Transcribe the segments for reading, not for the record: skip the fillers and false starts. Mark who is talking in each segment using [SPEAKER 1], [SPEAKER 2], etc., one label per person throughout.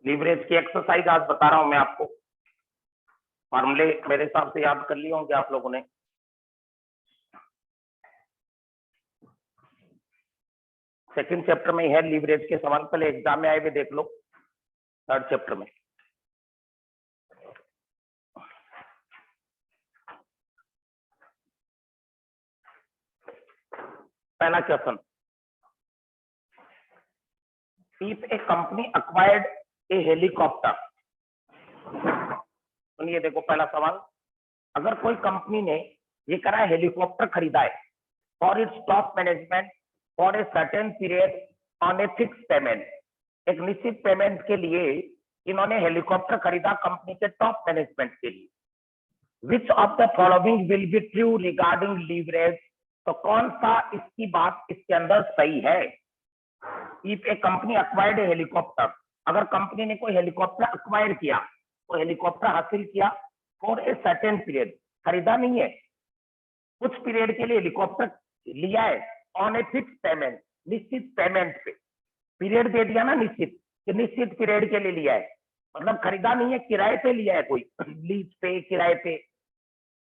[SPEAKER 1] Leverage की exercise आज बता रहा हूं मैं आपको। फॉर्मूले मेरे हिसाब से याद कर लिए होंगे आप लोगों ने। सेकंड चैप्टर में है लीवरेज के सवाल, पहले एग्जाम में आए हुए देख लो। थर्ड चैप्टर में पहला question, if A company acquired A helicopter. सुनिए, देखो पहला सवाल, अगर कोई कंपनी ने ये करा है हेलीकॉप्टर खरीदा है for its top management for a certain period on a fix payment, एक निश्चित पेमेंट के लिए इन्होंने हेलीकॉप्टर खरीदा कंपनी के टॉप मैनेजमेंट के लिए। Which of the following will be true regarding leverage, तो कौन सा इसकी बात इसके अंदर सही है। If A company acquired A helicopter, अगर कंपनी ने कोई हेलीकॉप्टर अक्वायर किया, कोई हेलीकॉप्टर हासिल किया फॉर ए सर्टेन पीरियड, खरीदा नहीं है, कुछ पीरियड के लिए हेलीकॉप्टर लिया है ऑन ए फिक्स पेमेंट, निश्चित पेमेंट पे। पीरियड दे दिया ना निश्चित, कि निश्चित पीरियड के लिए लिया है, मतलब खरीदा नहीं है, किराए पे लिया है, कोई लीज पे, किराए पे।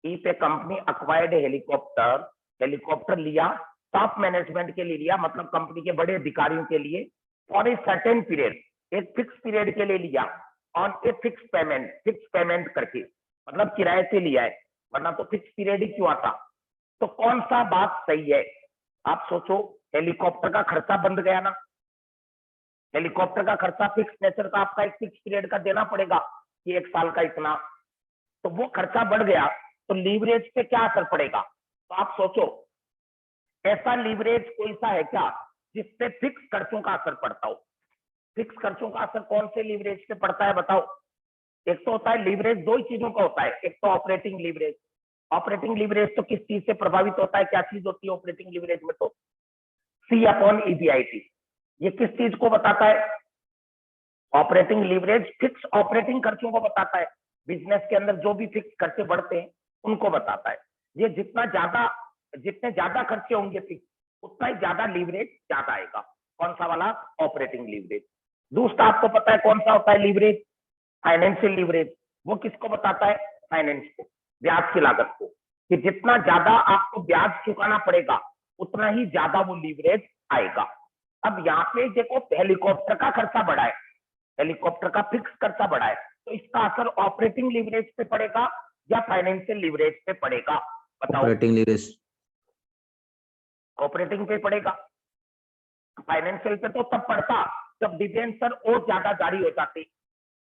[SPEAKER 1] If A company acquired helicopter, helicopter लिया टॉप मैनेजमेंट के लिए लिया, मतलब कंपनी के बड़े अधिकारियों के लिए, फॉर ए सर्टेन पीरियड, एक फिक्स पीरियड के लिए लिया, on a fix payment, fix payment करके, मतलब किराए से लिया है, वरना तो फिक्स पीरियड ही क्यों आता। तो कौन सा बात सही है। आप सोचो, हेलीकॉप्टर का खर्चा बंद गया ना, हेलीकॉप्टर का खर्चा फिक्स नेचर का आपका एक फिक्स पीरियड का देना पड़ेगा कि 1 साल का इतना, तो वो खर्चा बढ़ गया, तो लीवरेज पे क्या असर पड़ेगा। तो आप सोचो, ऐसा लीवरेज कोई सा है क्या जिससे फिक्स खर्चों का असर पड़ता हो। फिक्स खर्चों का असर कौन से लीवरेज पे पड़ता है बताओ। एक तो होता है लीवरेज, दो ही चीजों का होता है, एक तो ऑपरेटिंग लीवरेज। ऑपरेटिंग लीवरेज तो किस चीज से प्रभावित होता है, क्या चीज होती है ऑपरेटिंग लीवरेज में, तो सी अपॉन ईबीआईटी। ये किस चीज को बताता है, ऑपरेटिंग लीवरेज फिक्स ऑपरेटिंग खर्चों को बताता है, बिजनेस के अंदर जो भी फिक्स खर्चे बढ़ते हैं उनको बताता है। ये जितने ज्यादा खर्चे होंगे फिक्स, उतना ही ज्यादा लीवरेज ज्यादा आएगा। कौन सा वाला, ऑपरेटिंग लीवरेज। दूसरा आपको पता है कौन सा होता है लीवरेज, फाइनेंशियल लीवरेज। वो किसको बताता है, फाइनेंस को, ब्याज की लागत को, कि जितना ज्यादा आपको ब्याज चुकाना पड़ेगा उतना ही ज्यादा वो लीवरेज आएगा। अब यहाँ पे देखो, हेलीकॉप्टर का खर्चा बढ़ा है, हेलीकॉप्टर का फिक्स खर्चा बढ़ा है, तो इसका असर ऑपरेटिंग लीवरेज पे पड़ेगा या फाइनेंशियल लीवरेज पे पड़ेगा बताओ।
[SPEAKER 2] Operating leverage.
[SPEAKER 1] ऑपरेटिंग पे पड़ेगा। फाइनेंशियल पे तो तब पड़ता जब डिबेंचर और ज्यादा जारी हो जाती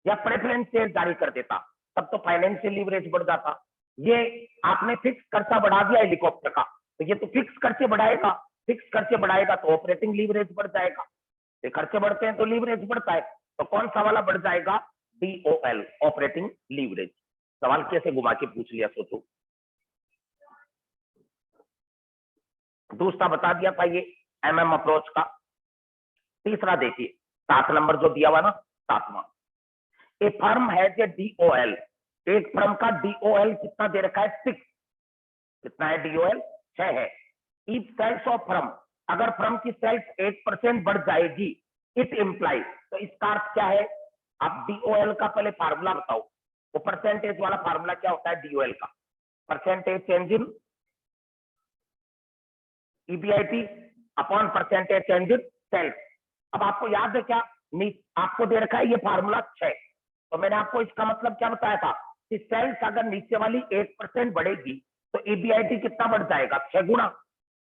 [SPEAKER 1] या प्रेफरेंस शेयर जारी कर देता, तब तो फाइनेंशियल लीवरेज बढ़ जाता। ये आपने फिक्स खर्चा बढ़ा दिया हेलीकॉप्टर का, तो ये तो फिक्स खर्चे बढ़ाएगा, फिक्स खर्चे बढ़ाएगा तो ऑपरेटिंग लीवरेज बढ़ जाएगा। ये खर्चे बढ़ते हैं तो लीवरेज बढ़ता है, तो कौन सा वाला बढ़ जाएगा, डीओएल, ऑपरेटिंग लीवरेज। सवाल कैसे घुमा के पूछ लिया सोचो। दूसरा बता दिया था ये एमएम अप्रोच का। तीसरा देखिए, 7 नंबर जो दिया हुआ ना, 7वां, ए फर्म हैज ए डीओएल, एक फर्म का डीओएल कितना दे रखा है, 6। कितना है डीओएल, 6 है। इफ सेल्स ऑफ फर्म, अगर फर्म की सेल्स 8% बढ़ जाएगी, इट इम्प्लाई, तो इसका अर्थ क्या है। आप डीओएल का पहले फार्मूला बताओ, वो परसेंटेज वाला फार्मूला क्या होता है डीओएल का, percentage change in EBIT upon percentage change in sales. अब आपको याद है क्या, आपको दे रखा है ये फार्मूला 6, तो मैंने आपको इसका मतलब क्या बताया था कि सेल्स अगर नीचे वाली 8% बढ़ेगी तो ईबीआईटी कितना बढ़ जाएगा, 6 गुना,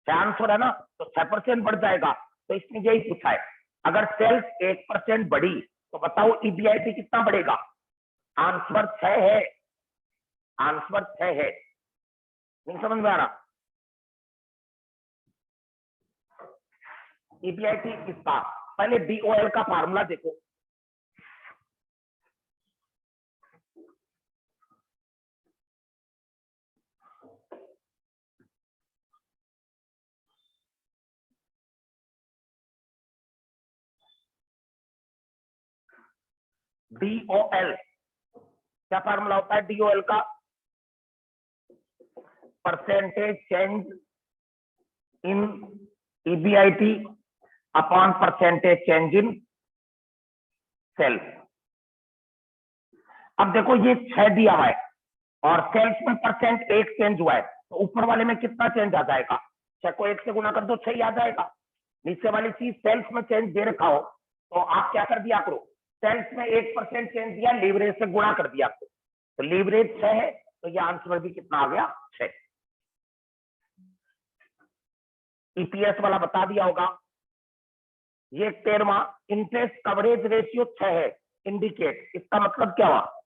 [SPEAKER 1] 6 आंसर है ना, तो 6% बढ़ जाएगा। तो इसने यही पूछा है, अगर सेल्स 1% बढ़ी तो बताओ ईबीआईटी कितना बढ़ेगा। आंसर 6 है, आंसर 6 है। नहीं समझ में आ रहा, ईबीआईटी किसका, पहले डीओएल का फार्मूला देखो। डीओएल क्या फार्मूला होता है डीओएल का, percentage change in EBIT upon percentage change in sales. अब देखो ये 6 दिया हुआ है और सेल्स में परसेंट 1 चेंज हुआ है, तो ऊपर वाले में कितना चेंज आ जाएगा? 6 को 1 से गुना कर दो 6 ही आ जाएगा। नीचे वाली चीज सेल्स में चेंज दे रखा हो तो आप क्या कर दिया करो, सेल्स में 1% चेंज दिया, लीवरेज से गुणा कर दिया करो, तो लीवरेज 6 है, तो ये आंसर भी कितना आ गया? 6। ईपीएस वाला बता दिया होगा। ये 13वां, इंटरेस्ट कवरेज रेशियो 6 है, इंडिकेट, इसका मतलब क्या हुआ?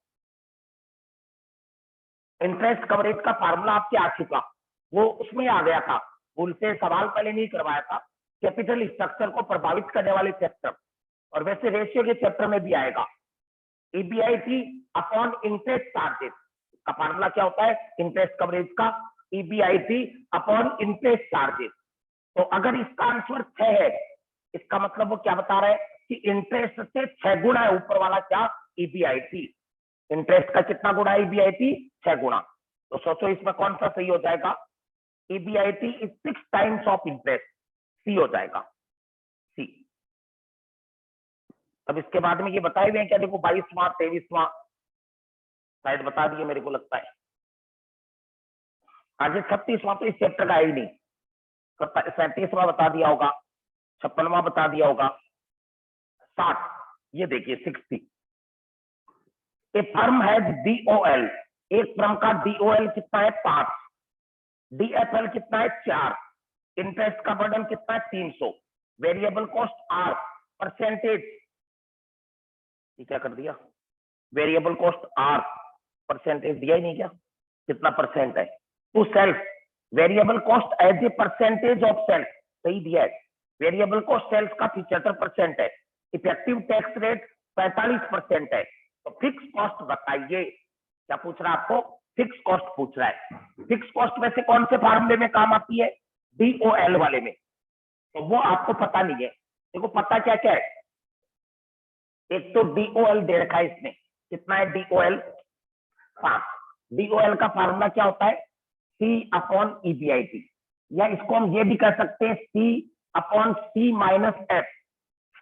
[SPEAKER 1] इंटरेस्ट कवरेज का फार्मूला आपके आ चुका, वो उसमें आ गया था, भूल से सवाल पहले नहीं करवाया था, कैपिटल स्ट्रक्चर को प्रभावित करने वाले चैप्टर, और वैसे रेशियो के चैप्टर में भी आएगा। ईबीआईटी अपॉन इंटरेस्ट चार्जेस का फार्मूला क्या होता है? इंटरेस्ट कवरेज का ईबीआईटी अपॉन इंटरेस्ट चार्जेस। तो अगर इसका आंसर 6 है, इसका मतलब वो क्या बता रहा है कि इंटरेस्ट से 6 गुना है ऊपर वाला क्या? ईबीआईटी। इंटरेस्ट का कितना गुना है ईबीआईटी? 6 गुना। तो सोचो इसमें कौन सा सही हो जाएगा? EBIT is 6 times of interest, C हो जाएगा, सी। अब इसके बाद में ये बताए हुए हैं क्या? देखो 22वां 23वां शायद बता दिए मेरे को लगता है। आगे 36वां तो इस चैप्टर का है ही नहीं, 37वां बता दिया होगा, 56वां बता दिया होगा, 60, ये देखिए 60। ए फर्म हैज डीओएल, एक फर्म का डीओएल कितना है? 5, डीएफएल कितना है? 4, इंटरेस्ट का बर्डन कितना है? 300, वेरिएबल कॉस्ट आर, परसेंटेज, ये क्या कर दिया? वेरिएबल कॉस्ट आर, परसेंटेज दिया ही नहीं क्या? कितना परसेंट है? To sales, variable cost as a percentage of sales, सही दिया है। वेरिएबल कॉस्ट सेल्स का 75% है, इफेक्टिव टैक्स रेट 45% है। तो फिक्स कॉस्ट बताइए, क्या पूछ रहा है आपको? फिक्स कॉस्ट पूछ रहा है। फिक्स कॉस्ट वैसे कौन से फार्मूले में काम आती है? डीओएल वाले में, तो वो आपको पता नहीं है। देखो पता क्या क्या है, एक तो डीओएल दे रखा है इसमें, कितना है डीओएल? 5। डीओएल का फार्मूला क्या होता है? सी अपॉन ईबीआईटी, या इसको हम ये भी कह सकते हैं सी अपॉन सी माइनस एफ,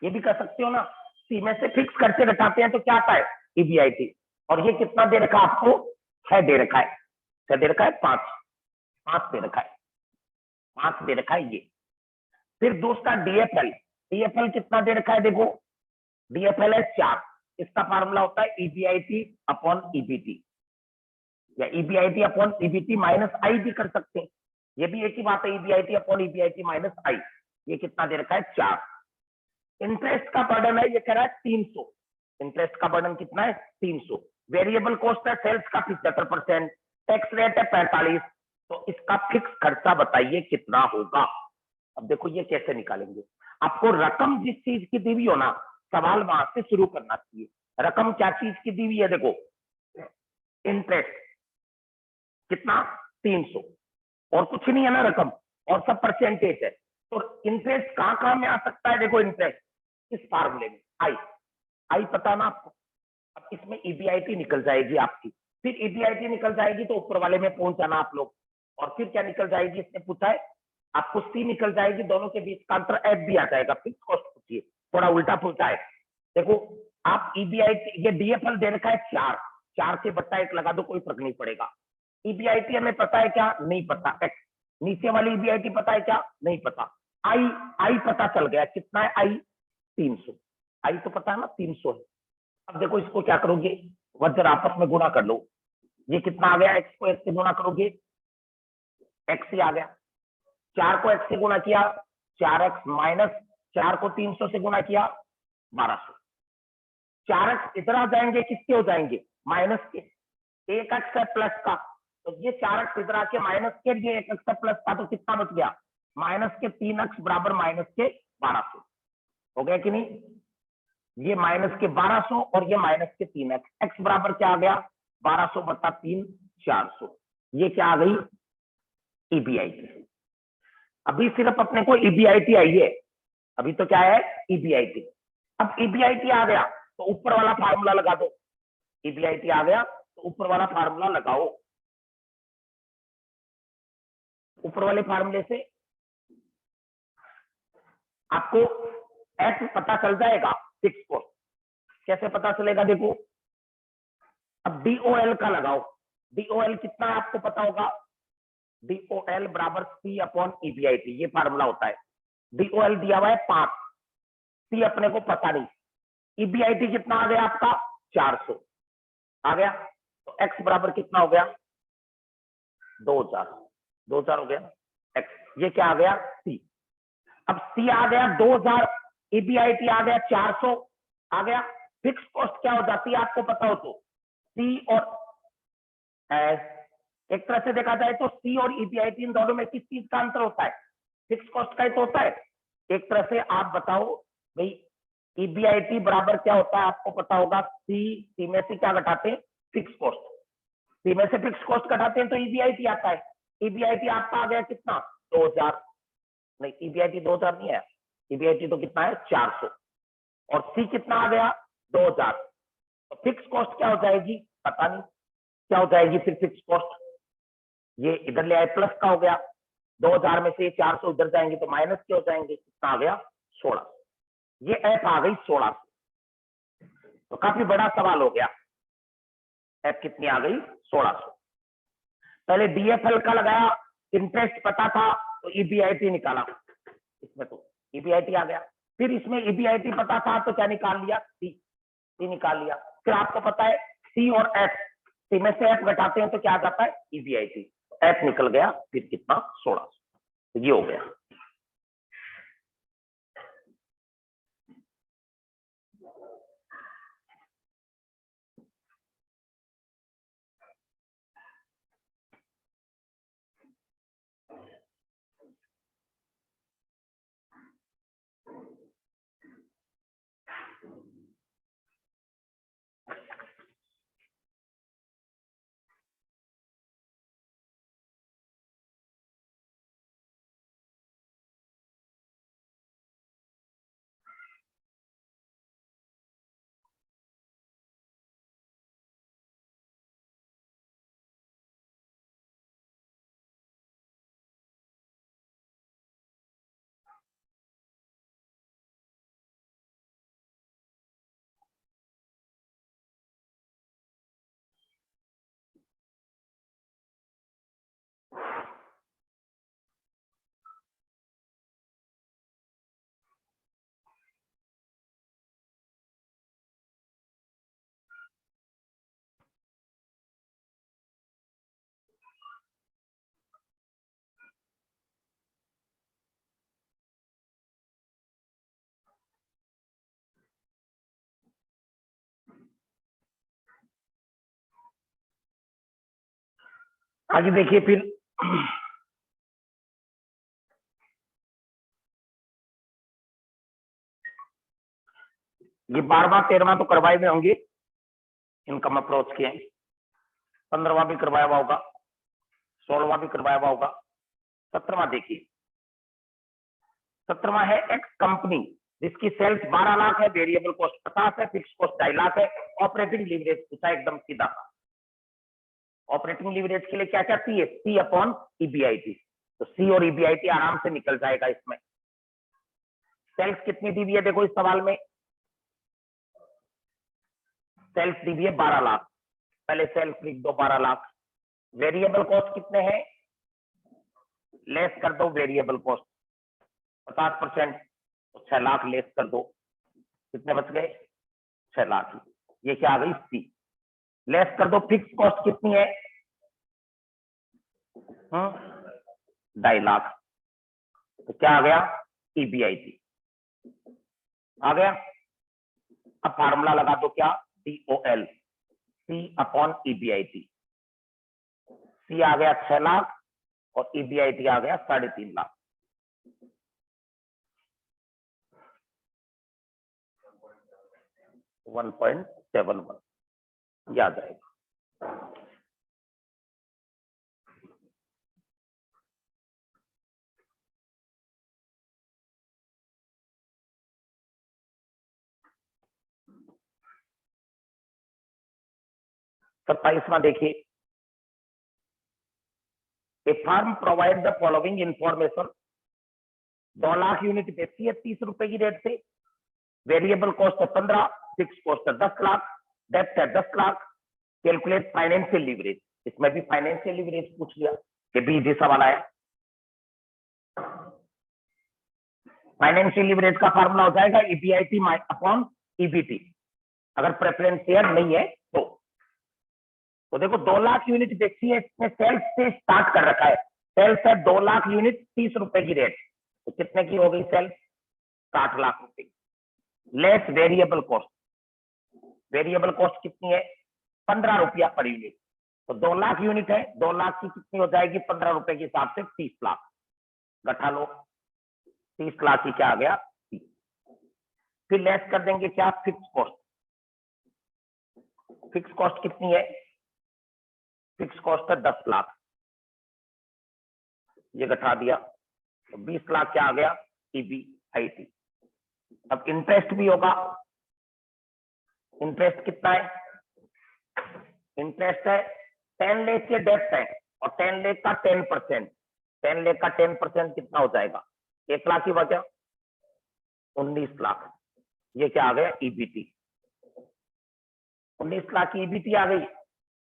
[SPEAKER 1] ये भी कर सकते हो ना। सी में से फिक्स करके घटाते हैं तो क्या आता है? ईबीआईटी। और ये कितना दे रखा है आपको? 6 दे रखा है, 6 दे रखा है, 5 दे रखा है, 5 दे रखा है ये। फिर दूसरा डीएफएल, डीएफएल कितना दे रखा है? देखो डीएफएल है 4, इसका फार्मूला होता है ईबीआईटी अपॉन ईबीटी, या ईबीआईटी अपॉन ईबीटी माइनस आई भी कर सकते हैं, ये भी एक ही बात है, ईबीआईटी अपॉन ईबीआईटी माइनस आई। ये कितना दे रखा है? 4। इंटरेस्ट का बर्डन है, ये कह रहा है 300, इंटरेस्ट का बर्डन कितना है? 300। वेरिएबल कॉस्ट है सेल्स का 75%, टैक्स रेट है 45, तो इसका फिक्स खर्चा बताइए कितना होगा? अब देखो ये कैसे निकालेंगे, आपको रकम जिस चीज की दी हुई हो ना, सवाल वहां से शुरू करना चाहिए। रकम क्या चीज की दी हुई है? देखो इंटरेस्ट कितना? 300, और कुछ नहीं है ना रकम, और सब परसेंटेज है, तो इंटरेस्ट कहां कहां में आ सकता है? देखो इंटरेस्ट इस फार्मूले में, आई, आई पता ना आपको। अब इसमें ईबीआईटी निकल जाएगी आपकी, फिर ईबीआईटी निकल जाएगी तो ऊपर वाले में पहुंच जाना आप लोग, और फिर क्या निकल जाएगी? इसने पूछा है आपको, सी निकल जाएगी, दोनों के बीच का अंतर एफ भी आ जाएगा। फिक्स कॉस्ट पूछिए, थोड़ा उल्टा पुलटा है। देखो आप ईबीआईटी, ये डीएफएल दे रखा है 4, 4 से बट्टा 1 लगा दो, कोई फर्क नहीं पड़ेगा। ईबीआईटी हमें पता है क्या? नहीं पता। एक्स, नीचे वाली ईबीआईटी पता है क्या? नहीं पता। आई, आई पता चल गया, कितना है आई? 300, आई तो पता है ना 300 है। अब देखो इसको क्या करोगे? वज्र आपस में गुणा कर लो, ये कितना आ गया? एक्स को एक्स से गुणा करोगे, एक्स ही आ गया। 4 को एक्स से गुणा किया 4x, माइनस 4 को 300 से गुणा किया 1200। 4x इधर आ जाएंगे, किसके हो जाएंगे? माइनस के। एक एक्स है प्लस का, तो ये 4x इधर आके माइनस के, ये एक एक्स प्लस का, तो कितना बच गया? माइनस के 3x बराबर माइनस के 1200, हो गया कि नहीं? ये माइनस के 1200 और ये माइनस के 3x, x बराबर क्या आ गया? 1200 बटा 3, 400। ये क्या आ गई? ईबीआईटी। अभी सिर्फ अपने को ईबीआईटी आई है, अभी तो क्या है? ईबीआईटी। अब ईबीआईटी आ गया तो ऊपर वाला फार्मूला लगा दो, ईबीआईटी आ गया तो ऊपर वाला फार्मूला लगाओ। ऊपर वाले फार्मूले से आपको एफ पता चल जाएगा, फिक्स कॉस्ट। कैसे पता चलेगा? देखो अब डीओएल का लगाओ। डीओएल कितना है आपको पता होगा, डीओएल बराबर सी अपॉन ईबीआईटी, ये फार्मूला होता है। डीओएल दिया हुआ है 5, सी अपने को पता नहीं, ईबीआईटी कितना आ गया आपका 400 आ गया, तो एक्स बराबर कितना हो गया 2000, 2000 हो गया एक्स, ये क्या आ गया सी। अब सी आ गया 2000, ईबीआईटी आ गया 400 आ गया। फिक्स कॉस्ट क्या हो जाती है आपको पता हो तो, सी और एस, एक तरह से देखा जाए तो सी और ईबीआईटी इन दोनों में किस चीज का अंतर होता है, फिक्स कॉस्ट का ही तो होता है। एक तरह से आप बताओ भाई, ईबीआईटी बराबर क्या होता है आपको पता होगा, सी में से क्या घटाते हैं फिक्स कॉस्ट, सी में से फिक्स कॉस्ट घटाते हैं तो ईबीआईटी आता है। ईबीआईटी आपका आ गया कितना 2000, नहीं ईबीआईटी 2000 नहीं है, ईबीआईटी तो कितना है 400, और सी कितना आ गया 2000, तो फिक्स कॉस्ट क्या हो जाएगी पता नहीं, क्या हो जाएगी फिर फिक्स कॉस्ट, ये इधर ले आए प्लस का हो गया, 2000 में से 400 इधर जाएंगे तो माइनस के हो जाएंगे, कितना आ गया 16, ये एफ आ गई 16। तो काफी बड़ा सवाल हो गया, एफ कितनी आ गई 1600। पहले डीएफएल का लगाया, इंटरेस्ट पता था तो ईबीआईटी निकाला, इसमें तो ईबीआईटी आ गया, फिर इसमें ईबीआईटी पता था तो क्या निकाल लिया सी निकाल लिया, फिर आपको पता है सी और एफ, सी में से एफ घटाते हैं तो क्या आ जाता है ईबीआईटी, एफ निकल गया फिर कितना 1600, तो ये हो गया। आगे देखिए फिर, ये 12वां 13वां तो करवाए हुए होंगे, इनकम अप्रोच के, 15वां भी करवाया हुआ होगा, 16वां भी करवाया हुआ होगा, 17वां देखिए, 17वां है एक कंपनी जिसकी सेल्स 12 लाख है, वेरिएबल कॉस्ट 50 है, फिक्स कॉस्ट 2.5 लाख है, ऑपरेटिंग लीवरेज पूछा एकदम सीधा, ऑपरेटिंग लीवरेज के लिए क्या क्या चाहिए सी अपॉन ईबीआईटी, तो सी और ईबीआईटी आराम से निकल जाएगा इसमें। सेल्स कितनी दी हुई है देखो इस सवाल में, सेल्स दी हुई है 12 लाख, पहले सेल्स लिख दो 12 लाख, वेरिएबल कॉस्ट कितने हैं लेस कर दो, वेरिएबल कॉस्ट 50%, तो 6 लाख लेस कर दो, कितने बच गए 6 लाख, ये क्या आ गई सी, लेस कर दो फिक्स कॉस्ट कितनी है 2.5 लाख, तो क्या आ गया ईबीआईटी आ गया। अब फार्मूला लगा दो क्या डीओएल सी अपॉन ईबीआईटी, सी आ गया 6 लाख और ईबीआईटी आ गया 3.5 लाख, $1.71 याद आएगा। सत्ताईसवां देखिए, a firm provide the following information, 2 lakh unit बेचती है 30 रुपए की रेट से, वेरिएबल कॉस्ट है 15, फिक्स कॉस्ट है 10 लाख, डेप्ट है 10 लाख, कैलकुलेट फाइनेंशियल लीवरेज, इसमें भी फाइनेंशियल लीवरेज पूछ लिया कि भी इजी सवाल आया। फाइनेंशियल लीवरेज का फार्मूला हो जाएगा ईबीआईटी अपॉन ईबीटी, अगर प्रेफरेंस शेयर नहीं है तो देखो 2 लाख यूनिट देखी है, इसने सेल्स से स्टार्ट कर रखा है, सेल्स है 2 लाख यूनिट 30 रुपए की रेट, तो कितने की हो गई सेल्स? 60 लाख रुपए। Less variable cost, variable cost कितनी है? 15 रुपया पर यूनिट, तो 2 लाख यूनिट है, 2 लाख की कितनी हो जाएगी 15 रुपए के हिसाब से? 30 लाख। घटा लो, 30 लाख की क्या आ गया? फिर लेस कर देंगे क्या? Fix cost. फिक्स कॉस्ट कितनी है? फिक्स कॉस्ट है 10 लाख, ये घटा दिया तो 20 लाख क्या आ गया? ईबीआईटी। अब इंटरेस्ट भी होगा, इंटरेस्ट कितना है? इंटरेस्ट है 10 लाख के डेप्ट है और 10 लाख का 10%, 10 लाख का 10% कितना हो जाएगा? 1 लाख की वजह 19 लाख, ये क्या आ गया? ईबीटी। 19 लाख की ईबीटी आ गई।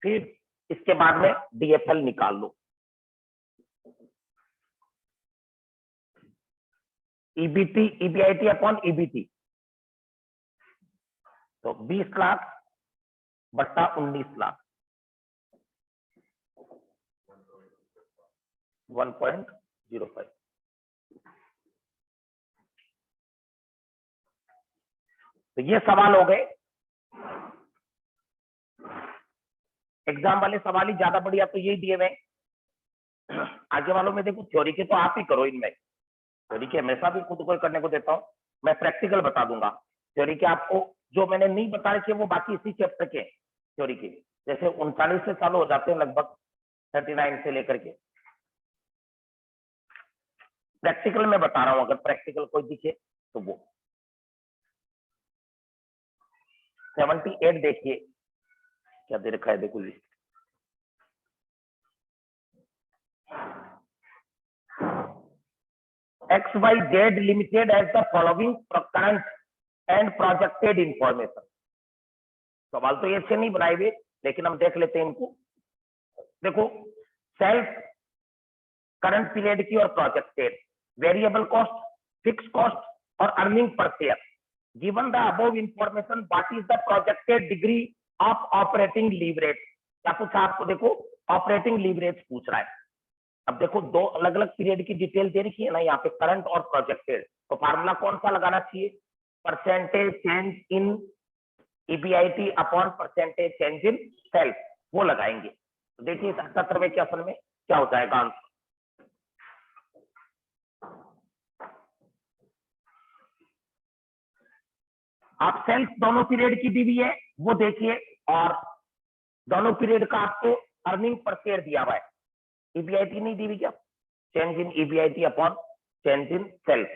[SPEAKER 1] फिर इसके बाद में डीएफएल निकाल लो, ईबीटी ईबीआईटी अपॉन ईबीटी, तो 20 लाख बट्टा 19 लाख 1.05। तो ये सवाल हो गए। एग्जाम वाले सवाल ही ज्यादा बढ़िया तो यही दिए हुए। आगे वालों में देखो थ्योरी के तो आप ही करो, इनमें थ्योरी के हमेशा भी खुद को करने को देता हूं, मैं प्रैक्टिकल बता दूंगा। थ्योरी के आपको जो मैंने नहीं बता रखे वो बाकी इसी चैप्टर के थ्योरी के, जैसे 39 से चालू हो जाते हैं लगभग 39 से लेकर के। प्रैक्टिकल में बता रहा हूं, अगर प्रैक्टिकल कोई दिखे तो वो 78 देखिए क्या दे रखा है, देखो list. XYZ Limited as the following current and projected information। सवाल तो ये अच्छे नहीं बनाए हुए, लेकिन हम देख लेते हैं इनको। देखो सेल्फ करंट पीरियड की और projected, variable cost, fix cost और earning per share. Given the above information what is the projected degree of operating leverage. क्या पूछा आपको? देखो ऑपरेटिंग लीवरेज पूछ रहा है। अब देखो 2 अलग अलग पीरियड की डिटेल दे रखी है ना यहाँ पे, करंट और प्रोजेक्टेड, तो फार्मूला कौन सा लगाना चाहिए? Percentage change in EBIT upon percentage change in sales, वो लगाएंगे। तो देखिए 77वें क्वेश्चन में क्या हो जाएगा आंसर। आप सेल्स दोनों पीरियड की दी हुई है वो देखिए, और दोनों पीरियड का आपको अर्निंग पर शेयर दिया हुआ है। ईबीआईटी नहीं दी हुई क्या? Change in EBIT upon change in sales,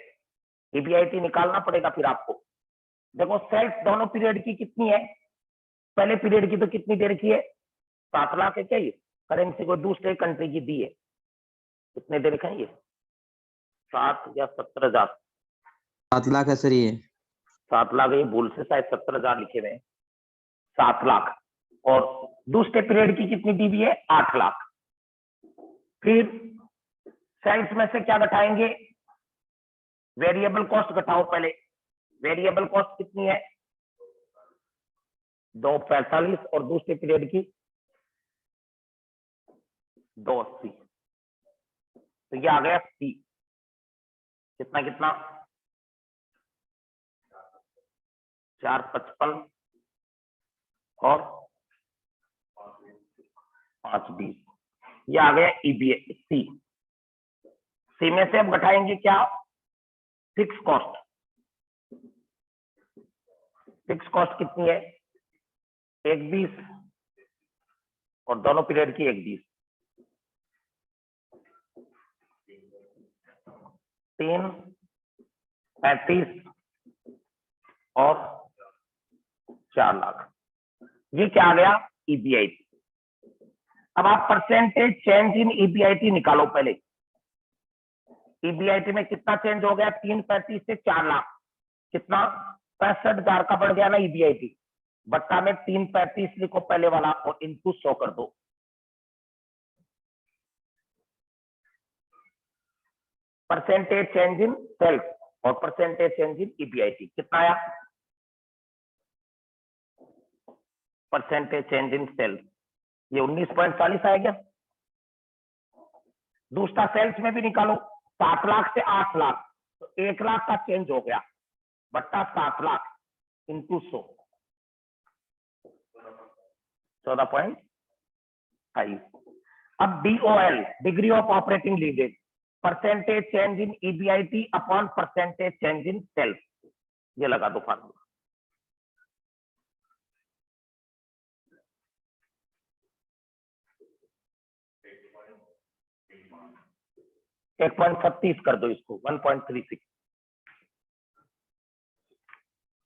[SPEAKER 1] EBIT निकालना पड़ेगा फिर आपको। देखो सेल्स दोनों पीरियड की कितनी है? पहले पीरियड की तो कितनी दे रखी है? 7 लाख है क्या? ये करेंसी को दूसरे कंट्री की दी है, कितने दे रखे हैं ये? 7 या 17,000?
[SPEAKER 2] 7 लाख है सर ये।
[SPEAKER 1] 7 लाख, ये भूल से शायद 17,000 लिखे हुए हैं। 7 लाख, और दूसरे पीरियड की कितनी दी हुई है? 8 लाख। फिर सेल्स में से क्या घटाएंगे? वेरिएबल कॉस्ट घटाओ पहले। वेरिएबल कॉस्ट कितनी है? 245, और दूसरे पीरियड की 280, तो ये आ गया सी। कितना कितना? 455 और 520, ये आ गया ईबीसी। सी में से अब घटाएंगे क्या? Fix cost. फिक्स कॉस्ट कितनी है? 120, और दोनों पीरियड की 120, 3, 35 और 4 लाख, ये क्या आ गया? ईबीआईटी। अब आप परसेंटेज चेंज इन ईबीआईटी निकालो पहले। ईबीआईटी में कितना चेंज हो गया? 335 से 4 लाख, कितना? 65,000 का बढ़ गया ना ईबीआईटी। बट्टा में 335 लिखो पहले वाला और इनटू 100 कर दो। परसेंटेज चेंज इन सेल्स और परसेंटेज चेंज इन ईबीआईटी कितना आया? परसेंटेज चेंज इन सेल्स ये 19.40 आ गया। दूसरा सेल्स में भी निकालो, 7 लाख से 8 लाख तो 1 लाख का चेंज हो गया, बट्टा 7 लाख इंटू 100 14.5। अब DOL degree of operating leverage percentage change in EBIT upon percentage change in sales, ये लगा दो फार्मूला। 1.36 कर दो इसको 1.36।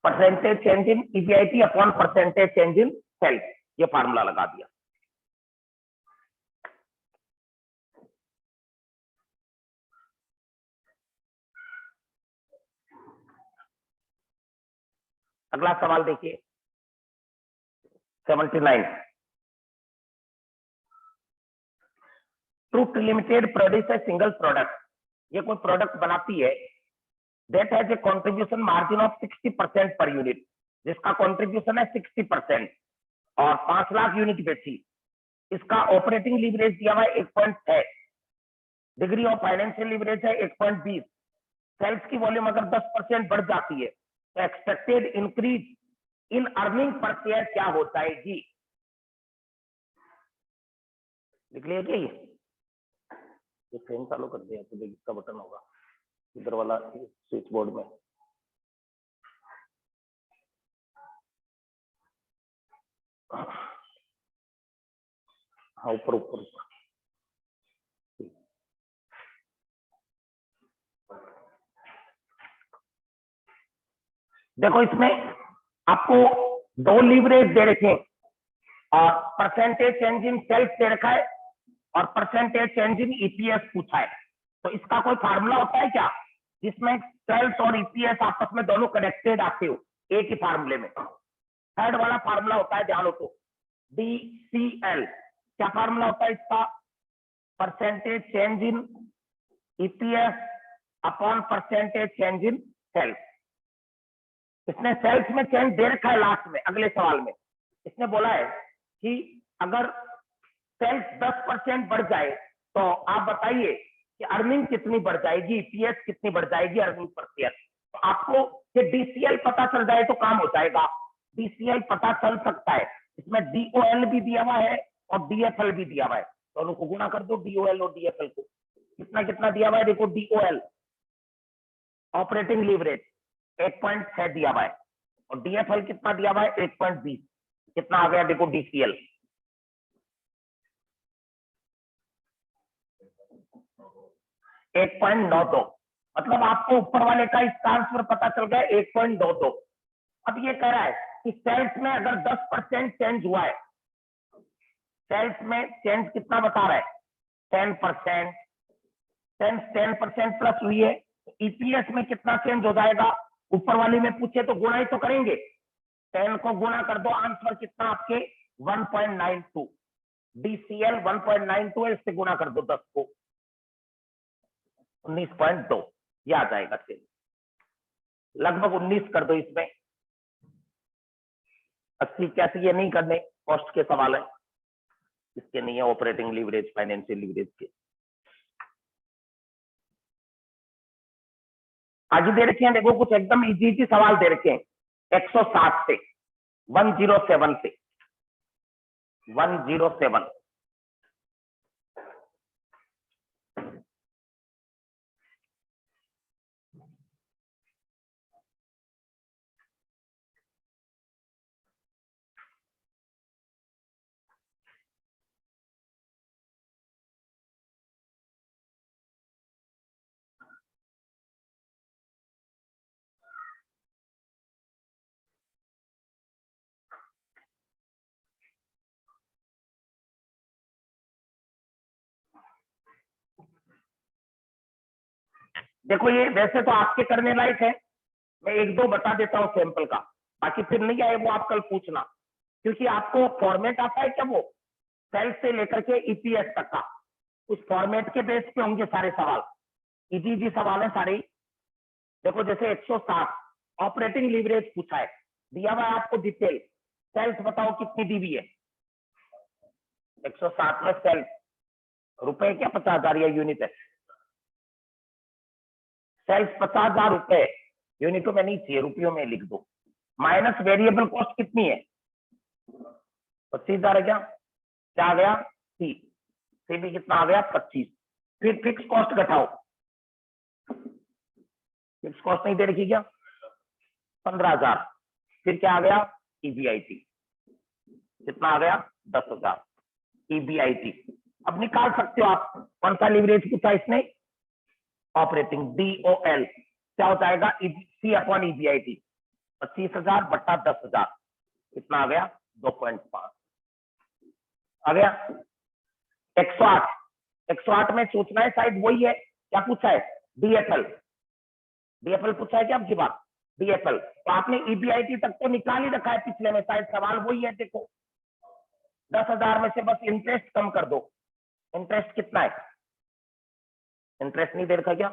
[SPEAKER 1] Percentage change in EBIT upon percentage change in sales, ये फार्मूला लगा दिया। अगला सवाल देखिए 79। Truth limited produce a single product, ये कोई प्रोडक्ट बनाती है that has a contribution margin of 60% per unit, जिसका कंट्रीब्यूशन है 60% और 5 लाख यूनिट बेची। इसका ऑपरेटिंग लीवरेज दिया हुआ है 1.6, डिग्री ऑफ फाइनेंशियल लीवरेज है 1.20। सेल्स की वॉल्यूम अगर 10% बढ़ जाती है तो expected increase in earning per share क्या हो जाएगी? लिख लिया क्या? ये फैन चालू कर दिया तो इसका बटन होगा इधर वाला स्विच बोर्ड में। हाँ ऊपर ऊपर। देखो इसमें आपको 2 लीवरेज दे रखे और परसेंटेज चेंज इन सेल्स दे रखा है और परसेंटेज चेंज इन ईपीएस पूछा है। तो इसका कोई फार्मूला होता है क्या जिसमें सेल्स और ईपीएस आपस में दोनों कनेक्टेड आते हो एक ही फार्मूले में? थर्ड वाला फार्मूला होता है, ध्यान रखो, डीसीएल। क्या फार्मूला होता है इसका? Percentage change in EPS upon percentage change in sales. इसने सेल्स में चेंज दे रखा है लास्ट में, अगले सवाल में इसने बोला है कि अगर सेल्स 10% बढ़ जाए तो आप बताइए कि अर्निंग कितनी बढ़ जाएगी, ईपीएस कितनी बढ़ जाएगी अर्निंग पर शेयर। तो आपको ये डीसीएल पता चल जाए तो काम हो जाएगा। डीसीएल पता चल सकता है, इसमें डीओएल भी दिया हुआ है और डीएफएल भी दिया हुआ है, दोनों को गुणा कर दो डीओएल और डीएफएल को। कितना कितना दिया हुआ है देखो, डीओएल ऑपरेटिंग लीवरेज 1.6 दिया हुआ है और डीएफएल कितना दिया हुआ है 1.20। कितना आ गया देखो डीसीएल? $1.92। मतलब आपको ऊपर वाले का इसका आंसर पता चल गया 1.92। अब ये कह रहा है कि सेल्स में अगर 10% चेंज हुआ है, सेल्स में चेंज कितना बता रहा है 10%, 10% प्लस हुई है, ईपीएस में कितना चेंज हो जाएगा? ऊपर वाले में पूछे तो गुणा ही तो करेंगे, 10 को गुणा कर दो, आंसर कितना आपके 1.92। डीसीएल 1.92 है, इससे गुणा कर दो 10 को 19.2, ये आ जाएगा चेंज। लगभग 19 कर दो इसमें, 80 81 ये नहीं करने, कॉस्ट के सवाल है, इसके नहीं है ऑपरेटिंग लीवरेज फाइनेंशियल लीवरेज के। आगे दे रखे हैं देखो कुछ एकदम इजी सवाल दे रखे हैं 107 से 107 से 107। देखो ये वैसे तो आपके करने लायक है, मैं एक दो बता देता हूं सैंपल का। बाकी फिर नहीं आए वो आप कल पूछना, क्योंकि आपको फॉर्मेट आता है क्या, वो सेल से लेकर के ईपीएस तक का, उस फॉर्मेट के बेस पे होंगे सारे सवाल, इजी इजी सवाल है सारे। देखो जैसे 160 ऑपरेटिंग लीवरेज पूछा है, दिया हुआ है आपको डिटेल, सेल्स बताओ कितनी दी हुई है, 160 में सेल्स रुपए क्या 50,000 या यूनिट है, सेल्स 50,000 रुपए, यूनिटों में नहीं चाहिए, रुपयों में लिख दो। माइनस वेरिएबल कॉस्ट कितनी है, 25,000 है क्या आ गया, सी सी भी कितना आ गया 25। फिर फिक्स कॉस्ट घटाओ, फिक्स कॉस्ट नहीं दे रखी क्या, 15,000। फिर क्या आ गया, ईबीआईटी कितना आ गया 10,000 ईबीआईटी। अब निकाल सकते हो आप कौन सा लीवरेज पूछा इसने, ऑपरेटिंग, DOL क्या हो जाएगा, सी अपॉन ईबीआईटी, 25,000 बट्टा 10,000 कितना आ गया 2.5 आ गया। 108 में सोचना है शायद वही है, क्या पूछा है, डीएफएल पूछा है क्या आपकी बात, डीएफएल। तो आपने ईबीआईटी तक तो निकाल ही रखा है पिछले में, शायद सवाल वही है। देखो 10,000 में से बस इंटरेस्ट कम कर दो, इंटरेस्ट कितना है, इंटरेस्ट नहीं दे रखा क्या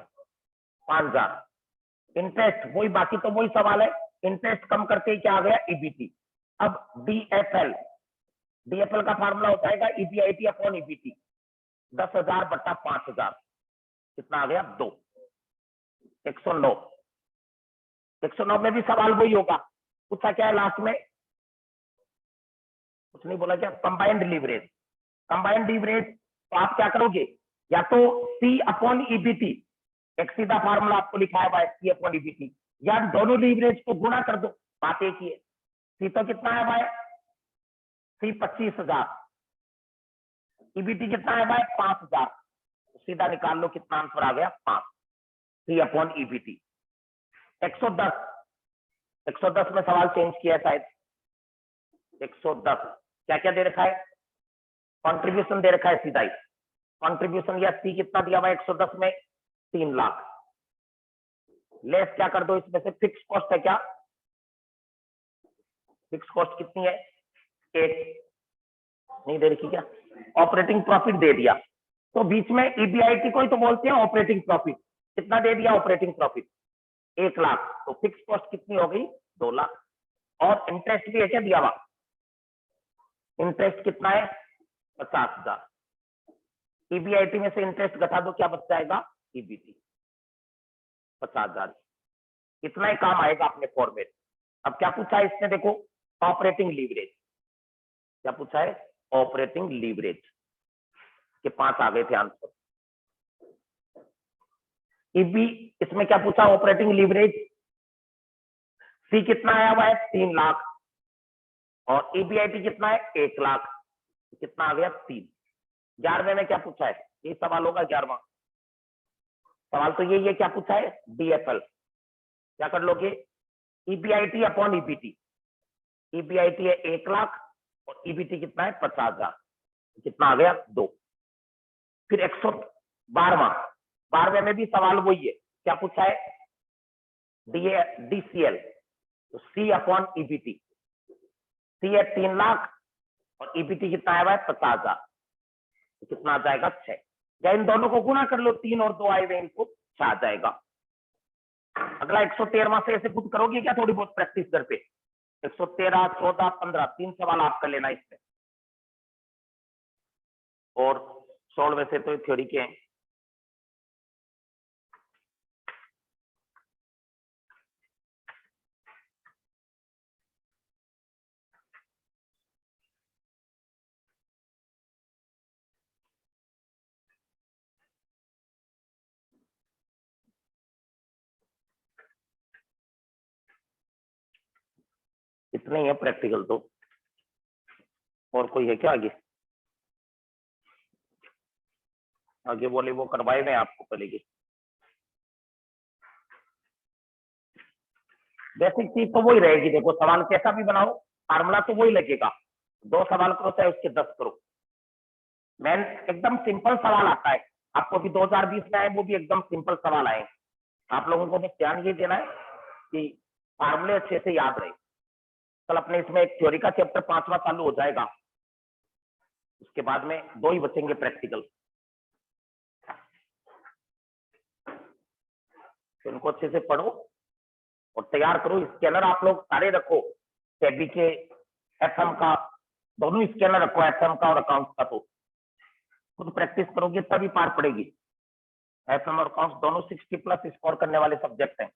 [SPEAKER 1] 5,000, इंटरेस्ट वही, बाकी तो वही सवाल है, इंटरेस्ट कम करके क्या आ गया ईबीटी। अब डीएफएल का फार्मूला हो जाएगा ईबीआईटी अपॉन ईबीटी, 10,000 बट्टा 5,000 कितना आ गया 2, 109। 109 में भी सवाल वही होगा, पूछा क्या है लास्ट में, कुछ नहीं बोला क्या, कंबाइंड लीवरेज। कंबाइंड लीवरेज तो आप क्या करोगे, या तो सी अपॉन ईबीटी, एक सीधा फार्मूला आपको लिखा है सी अपॉन ईबीटी, या दोनों लीवरेज को गुणा कर दो, बात एक ही है। सी तो कितना है भाई, सी 25,000, ईबीटी कितना है भाई 5,000, तो सीधा निकाल लो कितना आंसर आ गया 5, सी अपॉन ईबीटी। 110 में सवाल चेंज किया शायद, 110 क्या क्या दे रखा है, कंट्रीब्यूशन दे रखा है सीधा ही, कंट्रीब्यूशन या सी कितना दिया हुआ 110 में 3 लाख, लेस क्या कर दो इसमें से, फिक्स कॉस्ट है क्या, फिक्स कॉस्ट कितनी है 1, नहीं दे रखी क्या, ऑपरेटिंग प्रॉफिट दे दिया, तो बीच में ईबीआईटी को ही तो बोलते हैं ऑपरेटिंग प्रॉफिट, कितना दे दिया ऑपरेटिंग प्रॉफिट 1 लाख, तो फिक्स कॉस्ट कितनी हो गई 2 लाख। और इंटरेस्ट भी है क्या दिया हुआ, इंटरेस्ट कितना है 50,000, ईबीआईटी में से इंटरेस्ट घटा दो क्या बच जाएगा ईबीटी 50,000, इतना ही काम आएगा अपने फॉर्मेट। अब क्या पूछा है इसने, देखो ऑपरेटिंग लीवरेज, क्या पूछा है ऑपरेटिंग लीवरेज के 5 आ गए थे आंसर। ईबी इसमें क्या पूछा ऑपरेटिंग लीवरेज, सी कितना आया हुआ है 3 लाख और ईबीआईटी कितना है 1 लाख, कितना आ गया 3। 11वें में क्या पूछा है, ये सवाल होगा 11वां सवाल, तो ये क्या पूछा है डीएफएल, क्या कर लोगे ईबीआईटी अपॉन ईबीटी, ईबीआईटी है 1 लाख और ईबीटी कितना है 50,000, कितना आ गया 2। फिर 112वें में भी सवाल वही है, क्या पूछा है डीसीएल, तो सी अपॉन ईबीटी, सी है 3 लाख और ईबीटी कितना आया हुआ है 50,000, तो कितना आ जाएगा 6, या इन दोनों को गुणा कर लो, 3 और 2 आए हुए इनको 6 आ जाएगा। अगला 113वां से ऐसे खुद करोगे क्या, थोड़ी बहुत प्रैक्टिस घर पे, 113, 14, 15 3 सवाल आप कर लेना इसमें, और 16वें से तो थ्योरी के हैं। इतने ही है प्रैक्टिकल तो, और कोई है क्या आगे, आगे बोले वो करवाए में आपको पड़ेगी। बेसिक चीज तो वही रहेगी, देखो सवाल कैसा भी बनाओ फार्मूला तो वही लगेगा, 2 सवाल करो चाहे उसके 10 करो, मैन एकदम सिंपल सवाल आता है आपको भी 2020 में आए, वो भी एकदम सिंपल सवाल आए। आप लोगों को बस ध्यान ये देना है कि फार्मूले अच्छे से याद रहे, कल अपने इसमें एक थ्योरी का चैप्टर 5वां चालू हो जाएगा, उसके बाद में 2 ही बचेंगे प्रैक्टिकल। तो इनको अच्छे से पढ़ो और तैयार करो। स्कैनर आप लोग सारे रखो, सेबी के, एफएम का, दोनों स्कैनर रखो, एफएम का और अकाउंट्स का। तो खुद प्रैक्टिस करोगे तभी पार पड़ेगी। एफएम और अकाउंट्स दोनों 60+ स्कोर करने वाले सब्जेक्ट हैं।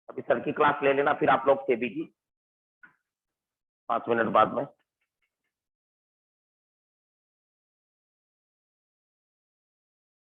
[SPEAKER 1] अभी सर की क्लास ले लेना, फिर आप लोग सेबी की 5 मिनट बाद में।